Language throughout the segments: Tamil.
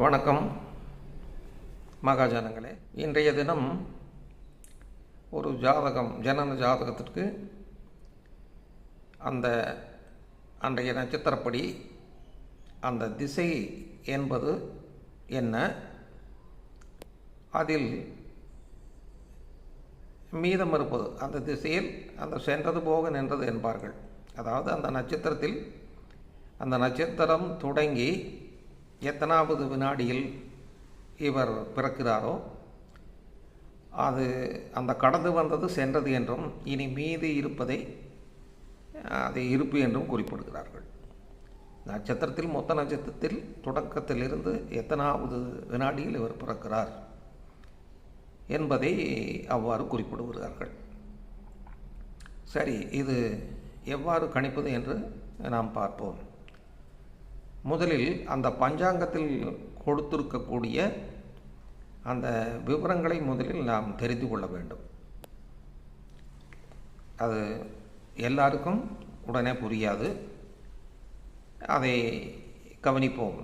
வணக்கம் மகாஜனங்களே. இன்றைய தினம் ஒரு ஜாதகம், ஜனன ஜாதகத்திற்கு அந்த அன்றைய நட்சத்திரப்படி அந்த திசை என்பது என்ன, அதில் மீதம் இருப்பது அந்த திசையில் அந்த சென்றது போக நின்றது என்பார்கள். அதாவது அந்த நட்சத்திரத்தில் அந்த நட்சத்திரம் தொடங்கி எத்தனாவது வினாடியில் இவர் பிறக்கிறாரோ அது அந்த கடந்து வந்தது சென்றது என்றும், இனி மீதி இருப்பதை அதை இருப்பு என்றும் குறிப்பிடுகிறார்கள். நட்சத்திரத்தில் மொத்த நட்சத்திரத்தில் தொடக்கத்திலிருந்து எத்தனாவது வினாடியில் இவர் பிறக்கிறார் என்பதை அவ்வாறு குறிப்பிடுகிறார்கள். சரி, இது எவ்வாறு கணிப்பது என்று நாம் பார்ப்போம். முதலில் அந்த பஞ்சாங்கத்தில் கொடுத்திருக்கக்கூடிய அந்த விவரங்களை முதலில் நாம் தெரிந்து கொள்ள வேண்டும். அது எல்லாருக்கும் உடனே புரியாது. அதை கவனிப்போம்.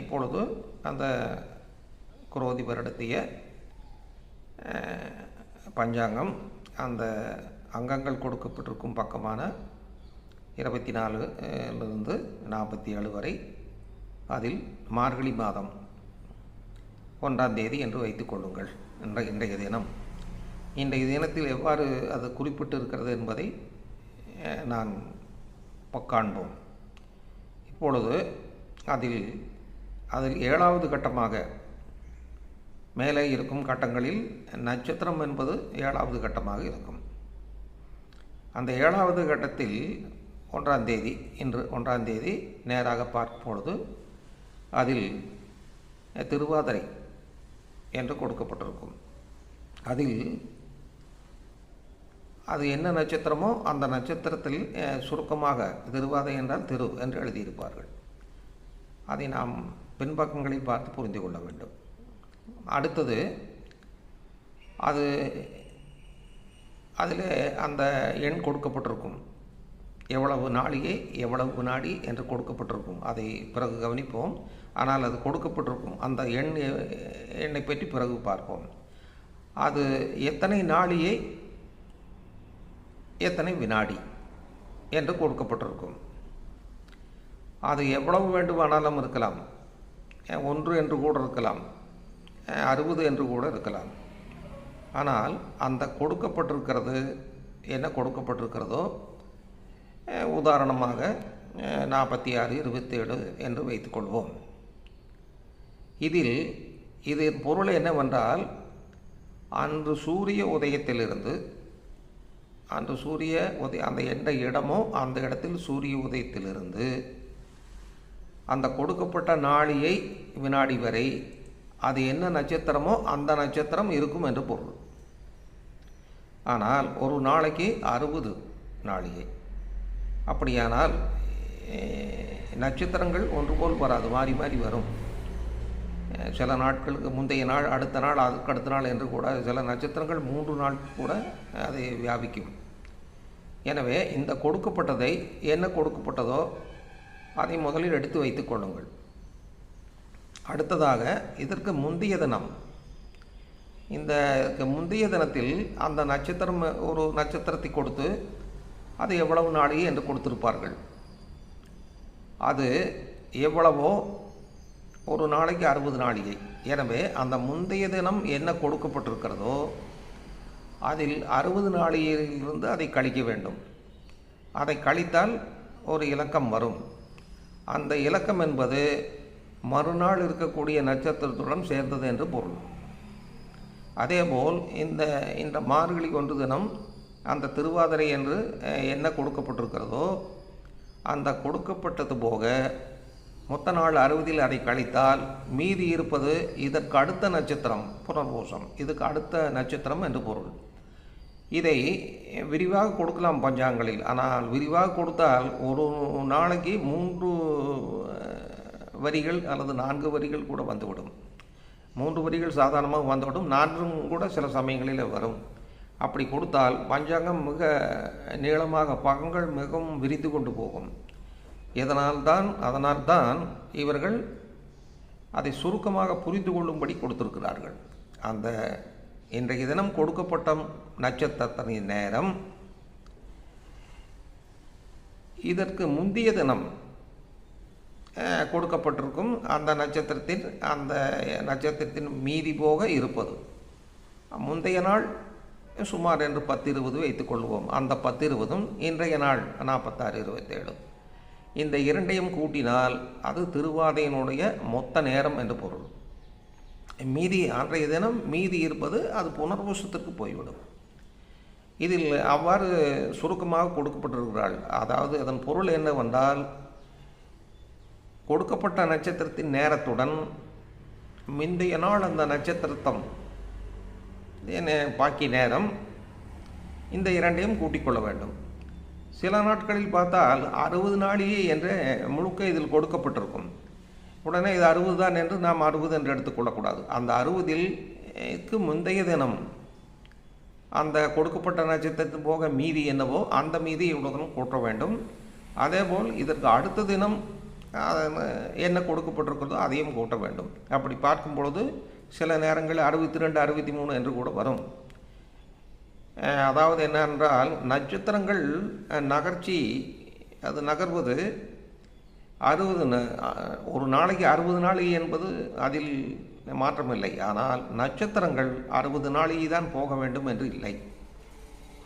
இப்பொழுது அந்த குரோதி வருடத்திய பஞ்சாங்கம், அந்த அங்கங்கள் கொடுக்கப்பட்டிருக்கும் பக்கமான 24 47 வரை, அதில் மார்கழி மாதம் 1ஆம் தேதி என்று வைத்துக் கொள்ளுங்கள். இன்றைய தினம், இன்றைய தினத்தில் எவ்வாறு அது குறிப்பிட்டு இருக்கிறது என்பதை நான் காண்போம். இப்பொழுது அதில் 7வது கட்டமாக மேலே இருக்கும் கட்டங்களில் நட்சத்திரம் என்பது 7வது கட்டமாக இருக்கும். அந்த 7வது கட்டத்தில் 1ஆம் தேதி, இன்று 1ஆம் தேதி நேராக பார்க்கும் பொழுது அதில் திருவாதிரை என்று கொடுக்கப்பட்டிருக்கும். அதில் அது என்ன நட்சத்திரமோ அந்த நட்சத்திரத்தில் சுருக்கமாக திருவாதிரை என்றால் திரு என்று எழுதியிருப்பார்கள். அதை நாம் பின்பக்கங்களில் பார்த்து புரிந்து கொள்ள வேண்டும். அடுத்தது அதில் அந்த எண் கொடுக்கப்பட்டிருக்கும். எவ்வளவு நாளிகை எவ்வளவு வினாடி என்று கொடுக்கப்பட்டிருக்கும். அதை பிறகு கவனிப்போம். ஆனால் அது கொடுக்கப்பட்டிருக்கும் அந்த எண்ணை பற்றி பிறகு பார்ப்போம். அது எத்தனை நாளிகை எத்தனை வினாடி என்று கொடுக்கப்பட்டிருக்கும். அது எவ்வளவு வேண்டுமானாலும் இருக்கலாம். 1 என்று கூட இருக்கலாம், 60 என்று கூட இருக்கலாம். ஆனால் அந்த கொடுக்கப்பட்டிருக்கிறது என்ன கொடுக்கப்பட்டிருக்கிறதோ, உதாரணமாக 46 27 என்று வைத்துக்கொள்வோம். இது பொருள் என்னவென்றால், அன்று சூரிய உதயத்திலிருந்து அந்த எந்த இடமோ அந்த இடத்தில் சூரிய உதயத்திலிருந்து அந்த கொடுக்கப்பட்ட நாளிகை வினாடி வரை அது என்ன நட்சத்திரமோ அந்த நட்சத்திரம் இருக்கும் என்று பொருள். ஆனால் ஒரு நாளைக்கு 60 நாளிகை. அப்படியானால் நட்சத்திரங்கள் ஒன்று போல் வராது, மாறி மாறி வரும். சில நாட்களுக்கு முந்தைய நாள், அடுத்த நாள், அதுக்கு அடுத்த நாள் என்று கூட சில நட்சத்திரங்கள் 3 நாள் கூட அதை வியாபிக்கும். எனவே இந்த கொடுக்கப்பட்டதை என்ன கொடுக்கப்பட்டதோ அதை முதலில் எடுத்து வைத்துக் கொள்ளுங்கள். அடுத்ததாக இதற்கு முந்தைய தினம், இந்த முந்தைய தினத்தில் அந்த நட்சத்திரம், ஒரு நட்சத்திரத்தை கொடுத்து அது எவ்வளவு நாளிகை என்று கொடுத்திருப்பார்கள். அது எவ்வளவோ, ஒரு நாளைக்கு 60 நாளிகை. எனவே அந்த முந்தைய தினம் என்ன கொடுக்கப்பட்டிருக்கிறதோ அதில் 60 நாளிகையிலிருந்து அதை கழிக்க வேண்டும். அதை கழித்தால் ஒரு இலக்கம் வரும். அந்த இலக்கம் என்பது மறுநாள் இருக்கக்கூடிய நட்சத்திரத்துடன் சேர்ந்தது என்று பொருள். அதேபோல் இந்த மார்கழி 1 தினம் அந்த திருவாதிரை என்று என்ன கொடுக்கப்பட்டிருக்கிறதோ அந்த கொடுக்கப்பட்டது போக மொத்த நாள் 60இல் அதை கழித்தால் மீதி இருப்பது இதற்கு அடுத்த நட்சத்திரம் புனர்பூசம், இதுக்கு அடுத்த நட்சத்திரம் என்று பொருள். இதை விரிவாக கொடுக்கலாம் பஞ்சாங்கங்களில். ஆனால் விரிவாக கொடுத்தால் ஒரு நாளைக்கு 3 வரிகள் அல்லது 4 வரிகள் கூட வந்துவிடும். 3 வரிகள் சாதாரணமாக வந்துவிடும், 4 கூட சில சமயங்களில் வரும். அப்படி கொடுத்தால் பஞ்சாங்கம் மிக நீளமாக, பக்கங்கள் மிகவும் விரிந்து கொண்டு போகும். அதனால்தான் இவர்கள் அதை சுருக்கமாக புரிந்து கொள்ளும்படி கொடுத்திருக்கிறார்கள். அந்த இன்றைய தினம் கொடுக்கப்பட்ட நட்சத்திரத்தின் நேரம், இதற்கு முந்தைய தினம் கொடுக்கப்பட்டிருக்கும் அந்த நட்சத்திரத்தின் மீதி போக இருப்பது. முந்தைய நாள் சுமார் என்று 10-20 வைத்துக்கொள்வோம். அந்த 10-20ம் இன்றைய நாள் 46-27. இந்த இரண்டையும் கூட்டினால் அது திருவாதையினுடைய மொத்த நேரம் என்று பொருள். மீதி அன்றைய தினம் மீதி இருப்பது அது புனர்வசத்திற்கு போய்விடும். இதில் அவ்வாறு சுருக்கமாக கொடுக்கப்பட்டிருக்கிறாள். அதாவது அதன் பொருள் என்னவென்றால், கொடுக்கப்பட்ட நட்சத்திரத்தின் நேரத்துடன் முந்தைய நாள் அந்த நட்சத்திரத்தம் பாக்கி நேரம், இந்த இரண்டையும் கூட்டிக்கொள்ள வேண்டும். சில நாட்களில் பார்த்தால் 60 நாளிகை என்ற முழுக்க இதில் கொடுக்கப்பட்டிருக்கும். உடனே இது 60 தான் என்று நாம் 60 என்று எடுத்துக்கொள்ளக்கூடாது. அந்த 60க்கு முந்தைய தினம் அந்த கொடுக்கப்பட்ட நட்சத்திரத்தின் போக மீதி என்னவோ அந்த மீதி இவ்வளவுடன் கூட்ட வேண்டும். அதேபோல் இதற்கு அடுத்த தினம் என்ன கொடுக்கப்பட்டிருக்கிறதோ அதையும் கூட்ட வேண்டும். அப்படி பார்க்கும் பொழுது சில நேரங்களில் 62, 63 என்று கூட வரும். அதாவது என்னவென்றால், நட்சத்திரங்கள் நகர்வது 60 ஒரு நாளைக்கு 60 நாளிகை என்பது அதில் மாற்றமில்லை. ஆனால் நட்சத்திரங்கள் 60 நாளிகை தான் போக வேண்டும் என்று இல்லை.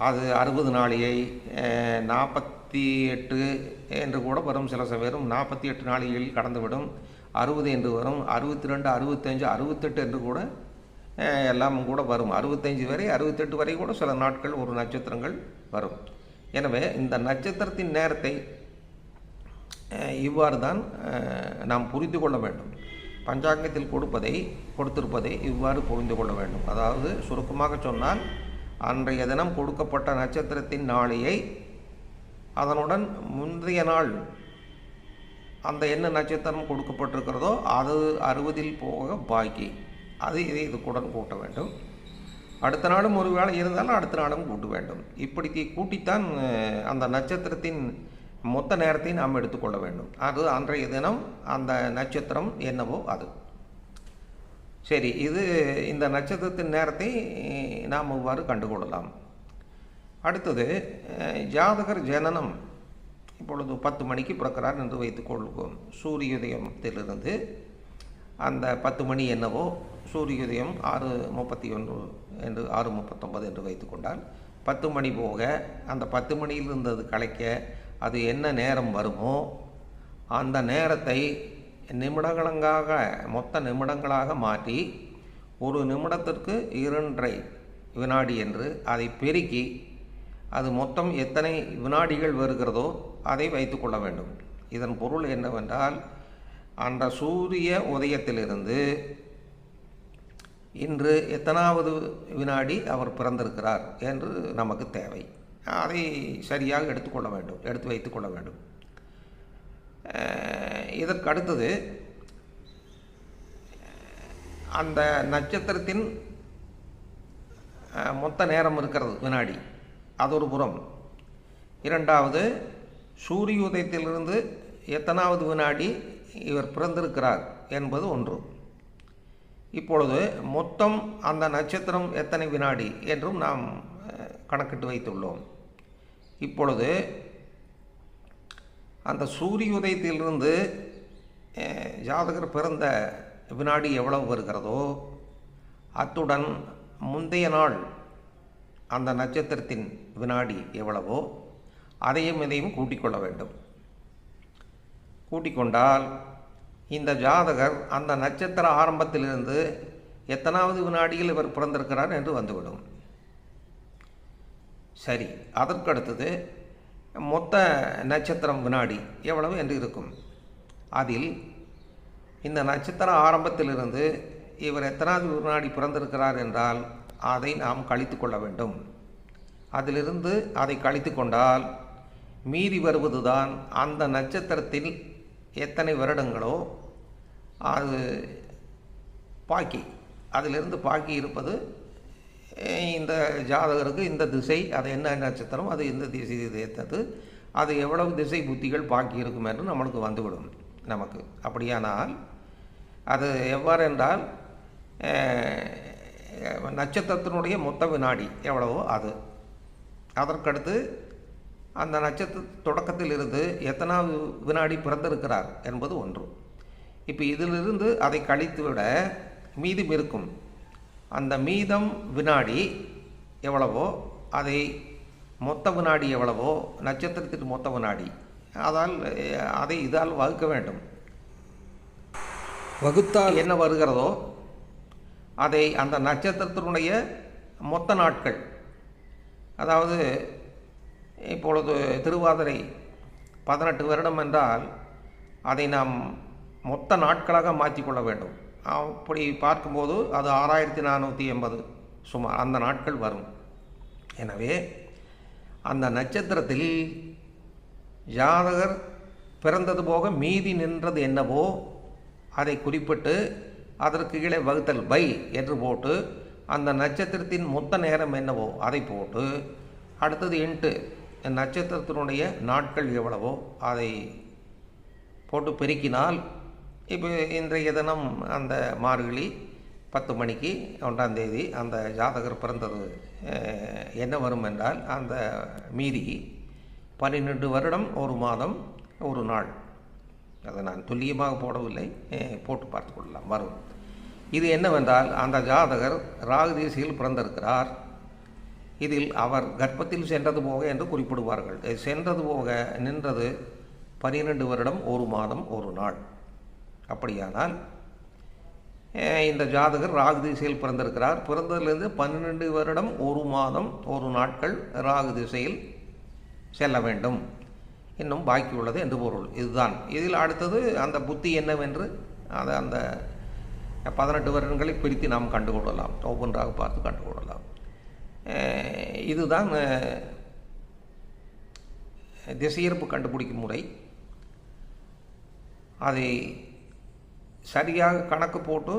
அது 60 நாளிகை 48 என்று கூட வரும். சில சமயம் 48 நாளிகையில் கடந்துவிடும். 60 என்று வரும், 62, 65, 68 என்று கூட எல்லாம் கூட வரும். 65 வரை 68 வரை கூட சில நாட்கள் ஒரு நட்சத்திரங்கள் வரும். எனவே இந்த நட்சத்திரத்தின் நேரத்தை இவ்வாறு தான் நாம் புரிந்து கொள்ள வேண்டும். பஞ்சாங்கத்தில் கொடுத்திருப்பதை இவ்வாறு புரிந்து கொள்ள வேண்டும். அதாவது சுருக்கமாக சொன்னால், அன்றைய தினம் கொடுக்கப்பட்ட நட்சத்திரத்தின் நாளிகை, அதனுடன் முந்தைய நாள் அந்த என்ன நட்சத்திரம் கொடுக்கப்பட்டிருக்கிறதோ அது 60இல் போக பாக்கி, அது இதுக்குடன் கூட்ட வேண்டும். அடுத்த நாளும் ஒரு வேளை இருந்தாலும் அடுத்த நாளும் கூட்ட வேண்டும். இப்படி கூட்டித்தான் அந்த நட்சத்திரத்தின் மொத்த நேரத்தை நாம் எடுத்துக்கொள்ள வேண்டும். அது அன்றைய தினம் அந்த நட்சத்திரம் என்னவோ அது. சரி, இது இந்த நட்சத்திரத்தின் நேரத்தை நாம் இவ்வாறு கண்டுகொள்ளலாம். அடுத்தது, ஜாதகர் ஜனனம் இப்பொழுது 10 மணிக்கு பிறக்கிறார் என்று வைத்துக்கொள்வோம். சூரியோதயத்திலிருந்து அந்த 10 மணி என்னவோ, சூரியோதயம் 6:31 என்று 6:39 என்று வைத்துக்கொண்டால், 10 மணி போக அந்த 10 மணியிலிருந்து அது கலைக்க அது என்ன நேரம் வருமோ அந்த நேரத்தை மொத்த நிமிடங்களாக மாற்றி ஒரு நிமிடத்திற்கு 2.5 வினாடி என்று அதை பெருக்கி அது மொத்தம் எத்தனை வினாடிகள் வருகிறதோ அதை வைத்து கொள்ள வேண்டும். இதன் பொருள் என்னவென்றால், அந்த சூரிய உதயத்திலிருந்து இன்று எத்தனாவது வினாடி அவர் பிறந்திருக்கிறார் என்று நமக்கு தேவை. அதை சரியாக எடுத்து வைத்து கொள்ள வேண்டும். இதற்கு அடுத்தது, அந்த நட்சத்திரத்தின் மொத்த நேரம் இருக்கிறது வினாடி, அது ஒரு புறம். இரண்டாவது, சூரிய உதயத்திலிருந்து எத்தனாவது வினாடி இவர் பிறந்திருக்கிறார் என்பது ஒன்று. இப்பொழுது மொத்தம் அந்த நட்சத்திரம் எத்தனை வினாடி என்றும் நாம் கணக்கிட்டு வைத்துள்ளோம். இப்பொழுது அந்த சூரிய உதயத்திலிருந்து ஜாதகர் பிறந்த வினாடி எவ்வளவு வருகிறதோ அத்துடன் முந்தைய நாள் அந்த நட்சத்திரத்தின் வினாடி எவ்வளவோ அதையும் இதையும் கூட்டிக்கொள்ள வேண்டும். கூட்டிக்கொண்டால் இந்த ஜாதகர் அந்த நட்சத்திர ஆரம்பத்திலிருந்து எத்தனாவது வினாடியில் இவர் பிறந்திருக்கிறார் என்று வந்துவிடும். சரி, அதற்கடுத்தது மொத்த நட்சத்திரம் வினாடி எவ்வளவு என்று இருக்கும். அதில் இந்த நட்சத்திர ஆரம்பத்திலிருந்து இவர் எத்தனாவது வினாடி பிறந்திருக்கிறார் என்றால் அதை நாம் கழித்து கொள்ள வேண்டும். அதிலிருந்து அதை கழித்து கொண்டால் மீதி வருவதுதான் அந்த நட்சத்திரத்தில் எத்தனை வருடங்களோ அது பாக்கி. அதிலிருந்து பாக்கி இருப்பது இந்த ஜாதகருக்கு இந்த திசை, அது என்ன நட்சத்திரம், அது இந்த திசை ஏற்றது, அது எவ்வளவு திசை புத்திகள் பாக்கி இருக்கும் என்று நம்மளுக்கு வந்துவிடும். நமக்கு அப்படியானால் அது எவ்வாறு என்றால் நட்சத்திரத்தினுடைய மொத்த வினாடி எவ்வளவோ அது. அதற்கடுத்து அந்த நட்சத்திர தொடக்கத்தில் இருந்து எத்தனாவது வினாடி பிறந்திருக்கிறார் என்பது ஒன்று. இப்போ இதிலிருந்து அதை கழித்துவிட மீதம் இருக்கும். அந்த மீதம் வினாடி எவ்வளவோ அதை மொத்த வினாடி எவ்வளவோ நட்சத்திரத்திற்கு மொத்த வினாடி அதை இதால் வகுக்க வேண்டும். வகுத்தால் என்ன வருகிறதோ அதை அந்த நட்சத்திரத்தினுடைய மொத்த நாட்கள், அதாவது இப்பொழுது திருவாதிரை 18 வருடம் என்றால் அதை நாம் மொத்த நாட்களாக மாற்றிக்கொள்ள வேண்டும். அப்படி பார்க்கும்போது அது 6480 சுமார் அந்த நாட்கள் வரும். எனவே அந்த நட்சத்திரத்தில் ஜாதகர் பிறந்தது போக மீதி நின்றது என்னவோ அதை குறிப்பிட்டு அதற்கு கீழே வகுத்தல் பை என்று போட்டு அந்த நட்சத்திரத்தின் மொத்த நேரம் என்னவோ அதை போட்டு அடுத்தது இன்ட்டு நட்சத்திரத்தினுடைய நாட்கள் எவ்வளவோ அதை போட்டு பெருக்கினால் இப்போ இன்றைய தினம் அந்த மார்கழி 10 மணிக்கு 1ஆம் தேதி அந்த ஜாதகர் பிறந்தது என்ன வரும் என்றால் அந்த மீதி 12 வருடம் 1 மாதம் 1 நாள். அதை நான் துல்லியமாக போடவில்லை, போட்டு பார்த்து கொள்ளலாம் வரும். இது என்னவென்றால் அந்த ஜாதகர் ராகு திசையில் பிறந்திருக்கிறார். இதில் அவர் கர்ப்பத்தில் சென்றது போக என்று குறிப்பிடுவார்கள். சென்றது போக நின்றது 12 வருடம் 1 மாதம் 1 நாள். அப்படியானால் இந்த ஜாதகர் ராகு திசையில் பிறந்திருக்கிறார். பிறந்ததிலிருந்து 12 வருடம் 1 மாதம் 1 நாட்கள் ராகு திசையில் செல்ல வேண்டும். இன்னும் பாக்கி உள்ளது என்று பொருள். இதுதான். இதில் அடுத்தது அந்த புத்தி என்னவென்று அதை அந்த 18 வருடங்களை பிரித்து நாம் கண்டுகொள்ளலாம். ஒவ்வொன்றாக பார்த்து கண்டுகொள்ளலாம். இதுதான் திசையிருப்பு கண்டுபிடிக்கும் முறை. அதை சரியாக கணக்கு போட்டு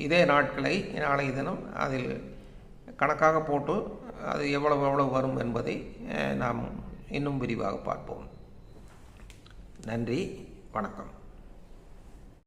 இதே நாட்களை நாளைய தினம் அதில் கணக்காக போட்டு அது எவ்வளவு வரும் என்பதை நாம் இன்னும் விரிவாக பார்ப்போம். நன்றி, வணக்கம்.